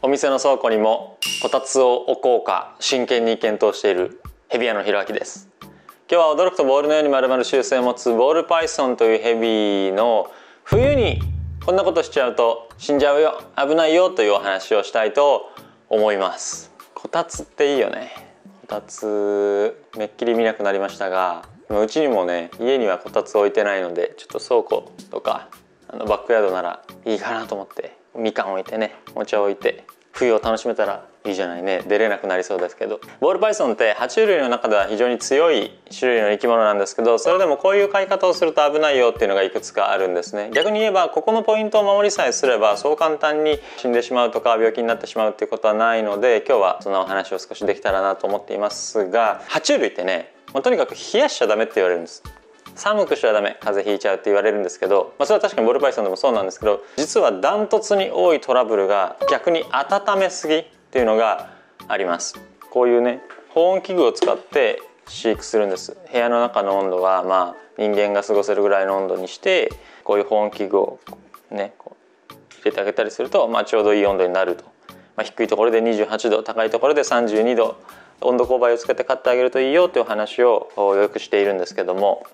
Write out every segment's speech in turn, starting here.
お店の倉庫にもこたつを置こうか真剣に検討しているヘビ屋のひろあきです。今日は驚くとボールのように丸々習性を持つボールパイソンというヘビの冬にこんなことしちゃうと死んじゃうよ、危ないよというお話をしたいと思います。こたつっていいよね。こたつめっきり見なくなりましたが、うちにもね、家にはこたつ置いてないので、ちょっと倉庫とかバックヤードならいいかなと思って、みかん置いてね、お茶置いて冬を楽しめたらいいじゃないね。出れなくなりそうですけど、ボールパイソンって爬虫類の中では非常に強い種類の生き物なんですけど、それでもこういう飼い方をすると危ないよっていうのがいくつかあるんですね。逆に言えばここのポイントを守りさえすればそう簡単に死んでしまうとか病気になってしまうっていうことはないので、今日はそんなお話を少しできたらなと思っていますが、爬虫類ってね、もうとにかく冷やしちゃダメって言われるんです。寒くしちゃダメ、風邪ひいちゃうって言われるんですけど、それは確かにボールパイソンでもそうなんですけど、実はダントツに多いトラブルが逆に温めすぎっていうのがあります。こういうね、保温器具を使って飼育するんです。部屋の中の温度は人間が過ごせるぐらいの温度にして、こういう保温器具をねこう入れてあげたりすると、ちょうどいい温度になると。低いところで28度、高いところで32度、温度勾配をつけて飼ってあげるといいよという話をよくしているんですけども、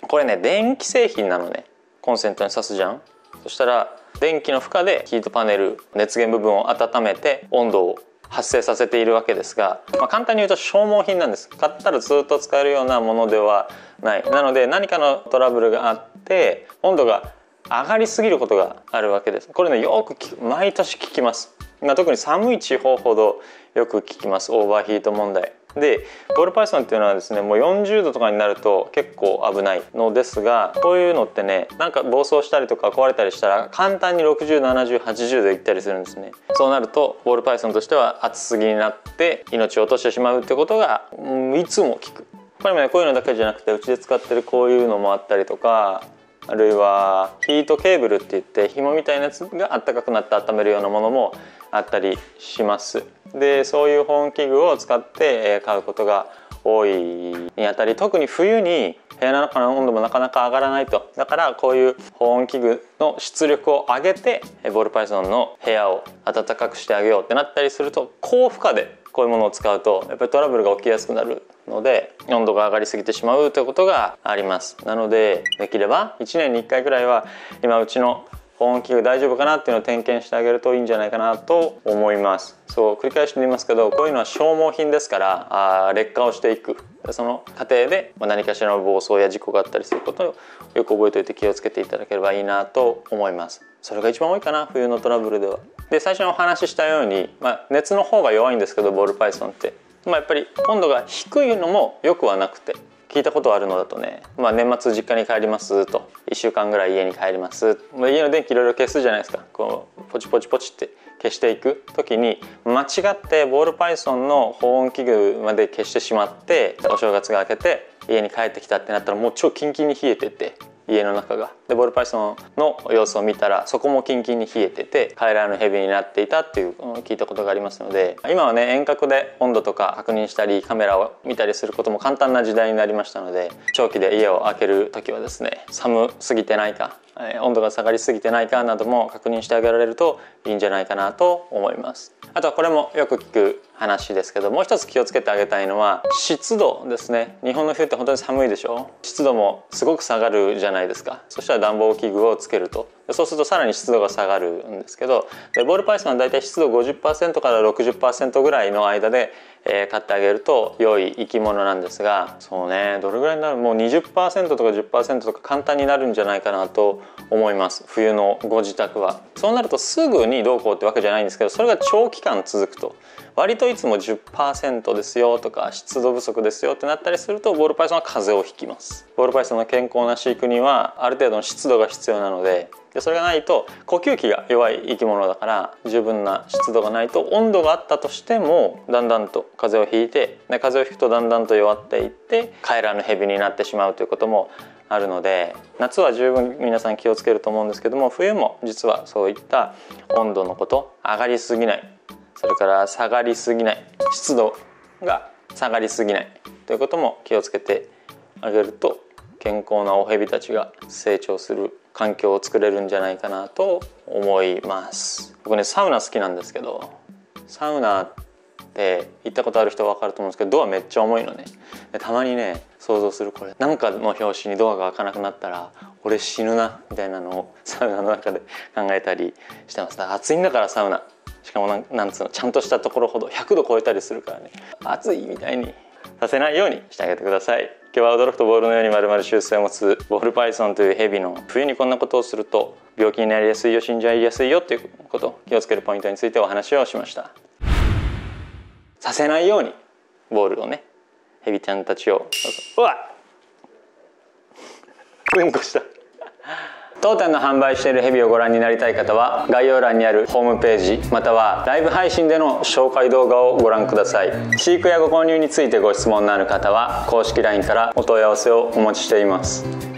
これね、電気製品なのね。コンセントに挿すじゃん。そしたら電気の負荷でヒートパネル、熱源部分を温めて温度を発生させているわけですが、簡単に言うと消耗品なんです。買ったらずっと使えるようなものではない。なので何かのトラブルがあって温度が上がりすぎることがあるわけです。これね、よく毎年聞きます。特に寒い地方ほどよく聞きます。オーバーヒート問題で、ボールパイソンっていうのはですね、もう40度とかになると結構危ないのですが、こういうのってね、なんか暴走したりとか壊れたりしたら簡単に60、70、80度いったりするんですね。そうなるとボールパイソンとしては熱すぎになって命を落としてしまうってことがいつも聞く。これもね、こういうのだけじゃなくて、うちで使ってるこういうのもあったりとか、あるいはヒートケーブルって言って紐みたいなやつが暖かくなって温めるようなものもあったりします。で、そういう保温器具を使って買うことが多いにあたり、特に冬に部屋の中の温度もなかなか上がらないと。だからこういう保温器具の出力を上げてボールパイソンの部屋を暖かくしてあげようってなったりすると、高負荷でこういうものを使うとやっぱりトラブルが起きやすくなるので、温度が上がりすぎてしまうということがあります。なのでできれば1年に1回ぐらいは今うちの保温器具大丈夫かなっていうのを点検してあげるといいんじゃないかなと思います。そう繰り返し言いますけど、こういうのは消耗品ですから劣化をしていく。その過程で何かしらの暴走や事故があったりすることをよく覚えておいて気をつけていただければいいなと思います。それが一番多いかな、冬のトラブルでは。で、最初にお話ししたように、熱の方が弱いんですけど、ボールパイソンってやっぱり温度が低いのもよくはなくて、聞いたことあるのだとね、年末実家に帰りますと1週間ぐらい家に帰ります、家の電気いろいろ消すじゃないですか。こうポチポチポチって消していく時に間違ってボールパイソンの保温器具まで消してしまって、お正月が明けて家に帰ってきたってなったらもう超キンキンに冷えてて、家の中がでボールパイソンの様子を見たらそこもキンキンに冷えてて帰らぬヘビになっていたっていう聞いたことがありますので、今はね、遠隔で温度とか確認したりカメラを見たりすることも簡単な時代になりましたので、長期で家を空ける時はですね、寒すぎてないか温度が下がりすぎてないかなども確認してあげられるといいんじゃないかなと思います。あとはこれもよく聞く話ですけど、もう一つ気をつけてあげたいのは湿度ですね。日本の冬って本当に寒いでしょ。湿度もすごく下がるじゃないですか。そしたら暖房器具をつけると、そうするとさらに湿度が下がるんですけど、ボールパイソンはだいたい湿度 50% から 60% ぐらいの間で買ってあげると良い生き物なんですが、そうね、どれぐらいになる、もう 20% とか 10% とか簡単になるんじゃないかなと思います、冬のご自宅は。そうなるとすぐにどうこうってわけじゃないんですけど、それが長期間続くと、割といつも 10% ですよとか湿度不足ですよってなったりすると、ボールパイソンは風邪をひきます。ボールパイソンの健康な飼育にはある程度の湿度が必要なので、それがないと呼吸器が弱い生き物だから、十分な湿度がないと温度があったとしてもだんだんと風邪をひいて、風邪をひくとだんだんと弱っていって帰らぬヘビになってしまうということもあるので、夏は十分皆さん気をつけると思うんですけども、冬も実はそういった温度のこと、上がりすぎない、それから下がりすぎない、湿度が下がりすぎないということも気をつけてあげると、健康なおヘビたちが成長する環境を作れるんじゃないかなと思います。僕ねサウナ好きなんですけど、サウナって行ったことある人は分かると思うんですけど、ドアめっちゃ重いのね。でたまにね想像する、これなんかの拍子にドアが開かなくなったら俺死ぬなみたいなのをサウナの中で考えたりしてます。だから暑いんだからサウナ、しかもなんつうの、ちゃんとしたところほど100度超えたりするからね、暑いみたいにさせないようにしてあげてください。今日は驚くとボールのように丸々習性を持つボールパイソンというヘビの冬にこんなことをすると病気になりやすいよ、死んじゃいやすいよっていうこと、気をつけるポイントについてお話をしました。させないようにボールをね、ヘビちゃんたちを、うわっうんこした当店の販売しているヘビをご覧になりたい方は概要欄にあるホームページまたはライブ配信での紹介動画をご覧ください。飼育やご購入についてご質問のある方は公式 LINE からお問い合わせをお待ちしています。